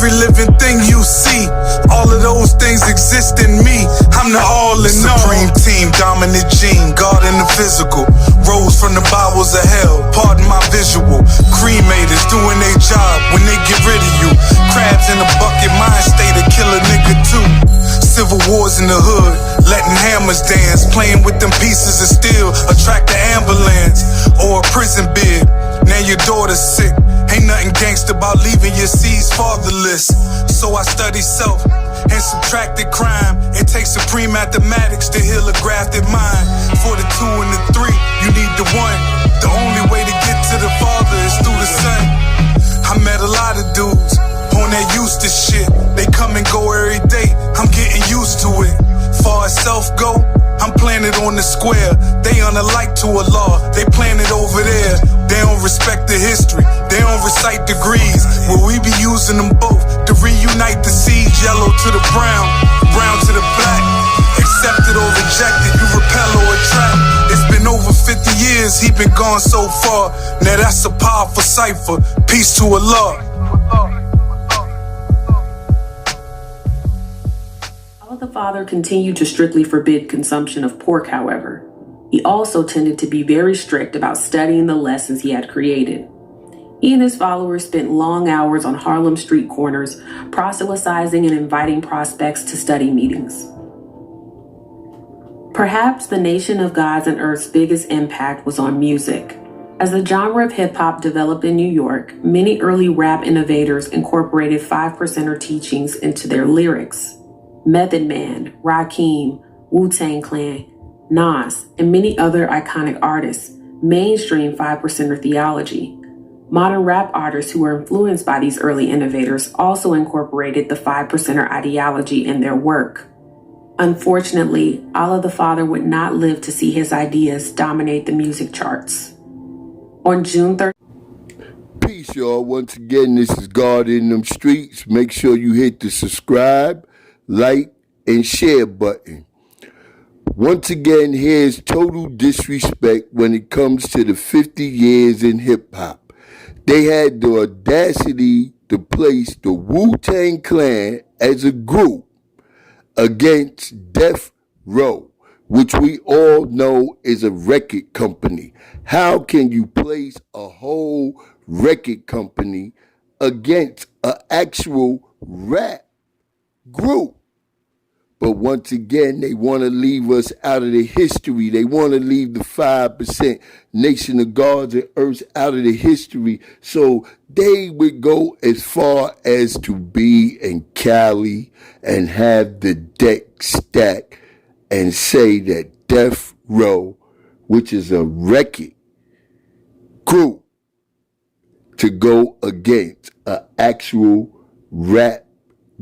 every living thing you see. All of those things exist in me. I'm the all in all. Supreme team, dominant gene, God in the physical. Rose from the bowels of hell, pardon my visual. Cremators doing their job when they get rid of you. Crabs in a bucket, mind state to kill a nigga too. Civil wars in the hood, letting hammers dance. Playing with them pieces of steel, attract the ambulance. Or a prison bid, now your daughter's sick. Ain't nothing gangsta about leaving your seeds fatherless. So I study self and subtracted crime. It takes supreme mathematics to heal a grafted mind. For the 2 and the 3, you need the 1. The only way to get to the Father is through the Son. I met a lot of dudes on that used to shit. They come and go every day, I'm getting used to it. Far as self go, I'm planted on the square. They unalike to a law, they planted over there. They don't respect the history, they don't recite degrees. Well, we be using them both to reunite the seeds. Yellow to the brown, brown to the black. Accepted or rejected, you repel or attract. It's been over 50 years, he been gone so far. Now that's a powerful cipher, peace to Allah. Allah the Father continued to strictly forbid consumption of pork, however. He also tended to be very strict about studying the lessons he had created. He and his followers spent long hours on Harlem street corners, proselytizing and inviting prospects to study meetings. Perhaps the Nation of Gods and Earth's biggest impact was on music. As the genre of hip-hop developed in New York, many early rap innovators incorporated 5%er teachings into their lyrics. Method Man, Rakim, Wu-Tang Clan, Nas, and many other iconic artists mainstream 5%er theology. Modern rap artists who were influenced by these early innovators also incorporated the 5%er ideology in their work. Unfortunately, Allah the Father would not live to see his ideas dominate the music charts. On June 3rd. Peace, y'all. Once again, this is God in them streets. Make sure you hit the subscribe, like, and share button. Once again, here's total disrespect when it comes to the 50 years in hip-hop. They had the audacity to place the Wu-Tang Clan as a group against Death Row, which we all know is a record company. How can you place a whole record company against an actual rap group? But once again, they want to leave us out of the history. They want to leave the 5% Nation of Gods and Earths out of the history. So they would go as far as to be in Cali and have the deck stacked and say that Death Row, which is a record group, to go against an actual rap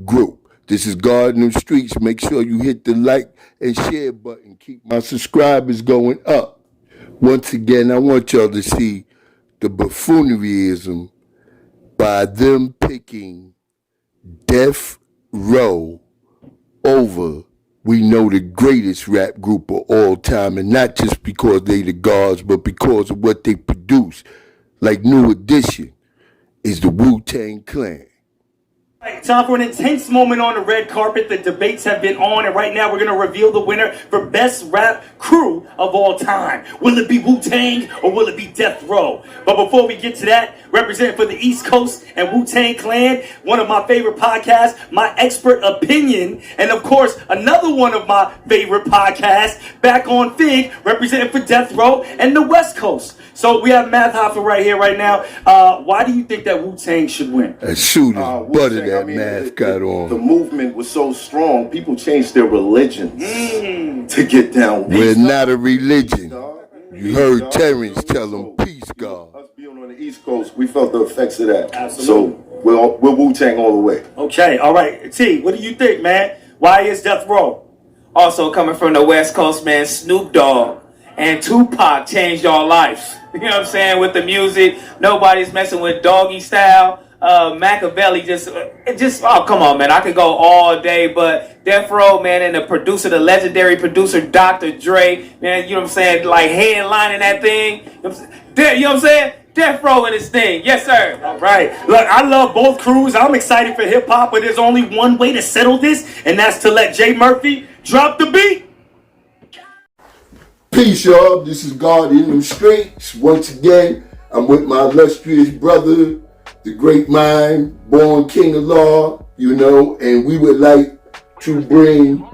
group. This is God in them streets. Make sure you hit the like and share button. Keep my subscribers going up. Once again, I want y'all to see the buffooneryism by them picking Death Row over, we know, the greatest rap group of all time. And not just because they the gods, but because of what they produce. Like New Edition is the Wu-Tang Clan. Time for an intense moment on the red carpet. The debates have been on, and right now we're going to reveal the winner for best rap crew of all time. Will it be Wu-Tang or will it be Death Row? But before we get to that, representing for the East Coast and Wu-Tang Clan, one of my favorite podcasts, My Expert Opinion, and of course, another one of my favorite podcasts, Back on Fig, representing for Death Row and the West Coast. So we have Math Hoffa right here, right now. Why do you think that Wu-Tang should win? As soon as butter that Math got on. The movement was so strong, people changed their religions to get down. We're not a religion. You heard Terrence tell them, peace, God. Us being on the East Coast, we felt the effects of that. Absolutely. So we're Wu-Tang all the way. Okay, all right. T, what do you think, man? Why is Death Row? Also coming from the West Coast, man, Snoop Dogg and Tupac changed our lives. You know what I'm saying? With the music, nobody's messing with Doggy Style. Machiavelli just, oh, come on, man. I could go all day, but Death Row, man, and the producer, the legendary producer, Dr. Dre, man, you know what I'm saying? Like headlining that thing. You know what I'm saying? Death Row in this thing. Yes, sir. All right. Look, I love both crews. I'm excited for hip hop, but there's only one way to settle this, and that's to let Jay Murphy drop the beat. Peace, y'all. This is God in them streets. Once again, I'm with my illustrious brother, the great mind, born king of law, and we would like to bring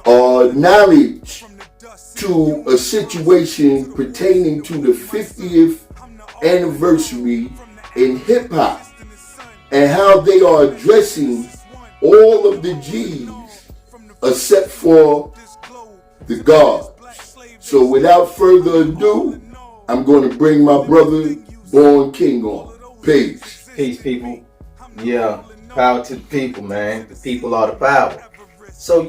knowledge to a situation pertaining to the 50th anniversary in hip hop and how they are addressing all of the G's except for the gods. So without further ado, I'm going to bring my brother Born King on. Peace. Peace, people. Yeah, power to the people, man. The people are the power. So,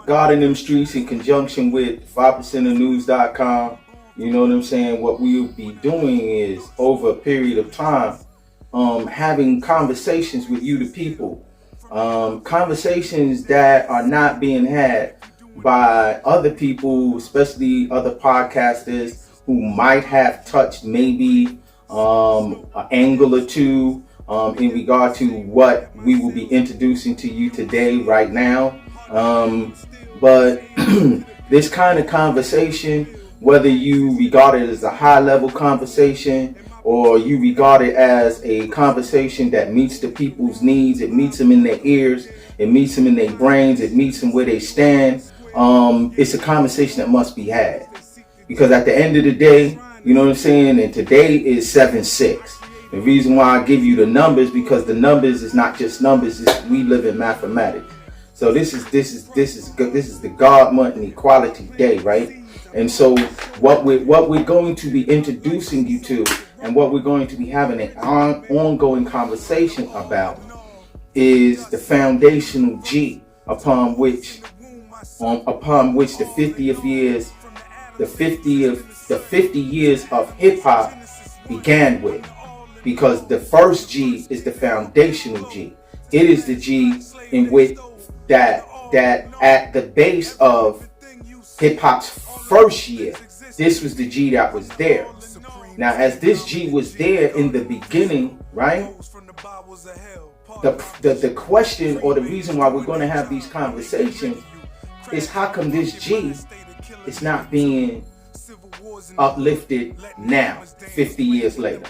God in them streets in conjunction with 5%ofnews.com, you know what I'm saying? What we'll be doing is over a period of time, having conversations with you, the people. Conversations that are not being had by other people, especially other podcasters who might have touched maybe an angle or two in regard to what we will be introducing to you today, right now. But this kind of conversation, whether you regard it as a high level conversation or you regard it as a conversation that meets the people's needs, it meets them in their ears, it meets them in their brains, it meets them where they stand. It's a conversation that must be had, because at the end of the day, you know what I'm saying, and today is 7/6. The reason why I give you the numbers, because the numbers is not just numbers, we live in mathematics. So this is the God month and equality day, right? And so what we're going to be introducing you to, and what we're going to be having an ongoing conversation about, is the foundational G upon which the 50 years of hip hop began with. Because the first G is the foundational G. It is the G in which that at the base of hip hop's first year, this was the G that was there. Now, as this G was there in the beginning, right? The question, or the reason why we're going to have these conversations, is how come this G is not being uplifted now, 50 years later?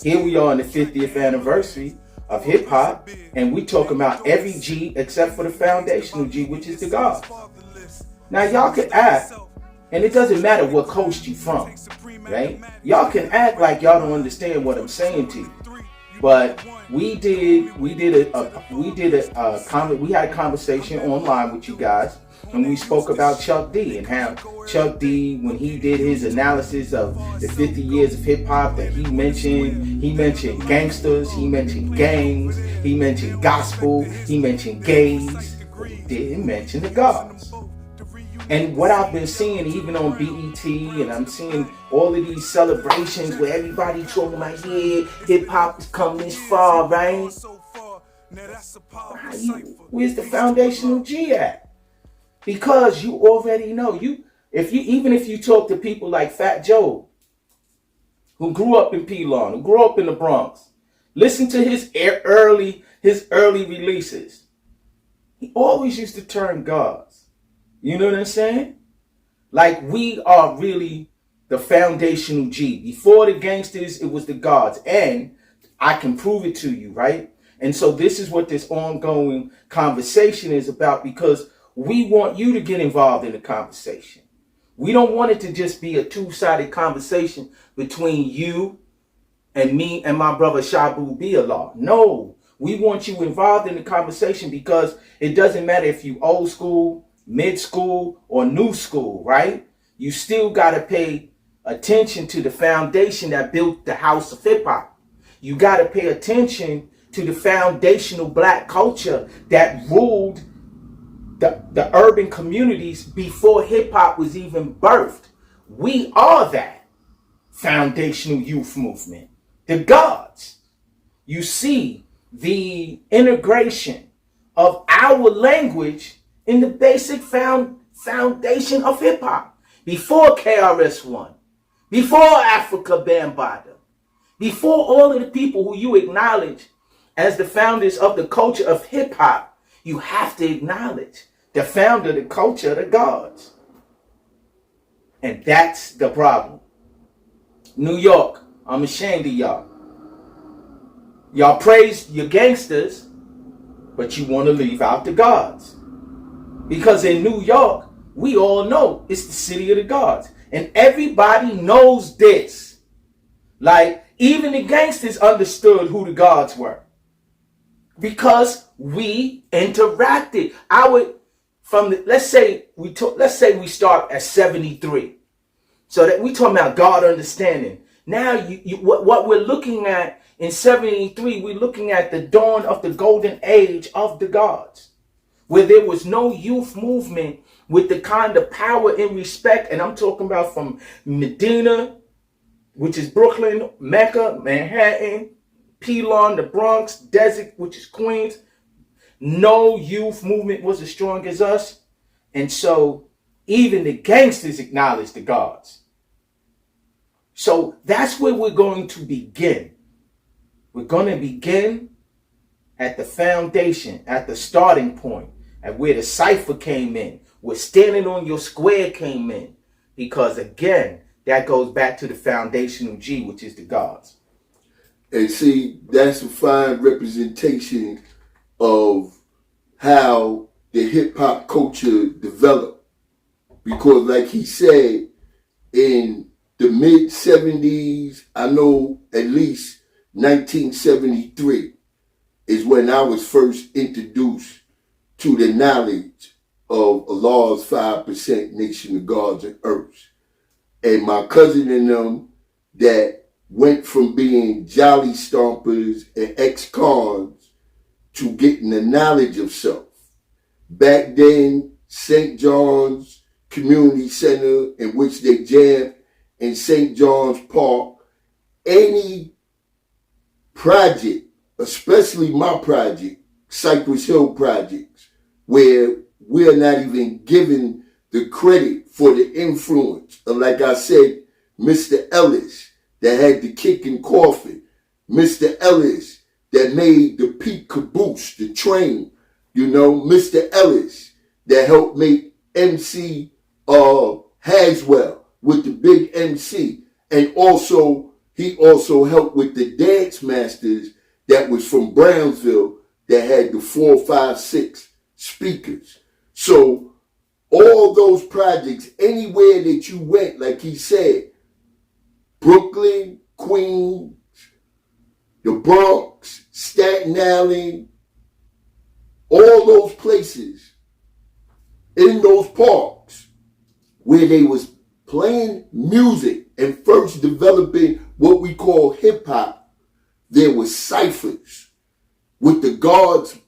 Here we are in the 50th anniversary of hip hop, and we talk about every G except for the foundational G, which is the God. Now y'all can act, and it doesn't matter what coast you from, right? Y'all can act like y'all don't understand what I'm saying to you. But we had a conversation online with you guys, and we spoke about Chuck D and how Chuck D, when he did his analysis of the 50 years of hip hop, that he mentioned gangsters, he mentioned gangs, he mentioned gospel, he mentioned gays, but he didn't mention the gods. And what I've been seeing even on BET, and I'm seeing all of these celebrations where everybody talking about, yeah, hip hop has come this far, right? Where's the foundational G at? Because you already know, even if you talk to people like Fat Joe, who grew up in P-Lawn, who grew up in the Bronx, listen to his early releases. He always used to turn gods. You know what I'm saying? Like, we are really the foundational G. Before the gangsters, it was the gods. And I can prove it to you, right? And so this is what this ongoing conversation is about, because we want you to get involved in the conversation. We don't want it to just be a two-sided conversation between you and me and my brother Shabu Biallah. No, we want you involved in the conversation, because it doesn't matter if you old school, mid-school, or new school, right? You still got to pay attention to the foundation that built the house of hip-hop. You got to pay attention to the foundational black culture that ruled the urban communities before hip-hop was even birthed. We are that foundational youth movement, the gods. You see the integration of our language in the basic foundation of hip-hop. Before KRS-One, before Africa Bambaataa, before all of the people who you acknowledge as the founders of the culture of hip hop, you have to acknowledge the founder of the culture of the gods. And that's the problem. New York, I'm ashamed of y'all. Y'all praise your gangsters, but you want to leave out the gods. Because in New York, we all know it's the city of the gods. And everybody knows this. Like, even the gangsters understood who the gods were. Because we interacted. Let's say we start at 73. So that we talking about God understanding. Now what we're looking at in 73, we're looking at the dawn of the golden age of the gods, where there was no youth movement with the kind of power and respect. And I'm talking about from Medina, which is Brooklyn, Mecca, Manhattan, Pelon, the Bronx, Desert, which is Queens. No youth movement was as strong as us. And so even the gangsters acknowledge the gods. So that's where we're going to begin. We're going to begin at the foundation, at the starting point, at where the cipher came in, where standing on your square came in. Because again, that goes back to the foundational G, which is the gods. And see, that's a fine representation of how the hip hop culture developed. Because like he said, in the mid 70s, I know at least 1973 is when I was first introduced to the knowledge of Allah's 5% Nation of Gods and Earths. And my cousin and them that went from being jolly stompers and ex-cons to getting the knowledge of self. Back then, St. John's Community Center, in which they jammed in St. John's Park, any project, especially my project, Cypress Hill projects, where we're not even given the credit for the influence of, like I said, Mr. Ellis that had the kicking coffin, Mr. Ellis that made the peak caboose, the train, Mr. Ellis that helped make MC Haswell with the big MC, and he also helped with the dance masters that was from Brownsville that had the 4, 5, 6 speakers. So all those projects, anywhere that you went, like he said, Brooklyn, Queens, the Bronx, Staten Island, all those places, in those parks, where they was playing music and first developing what we call hip hop, there was ciphers with the gods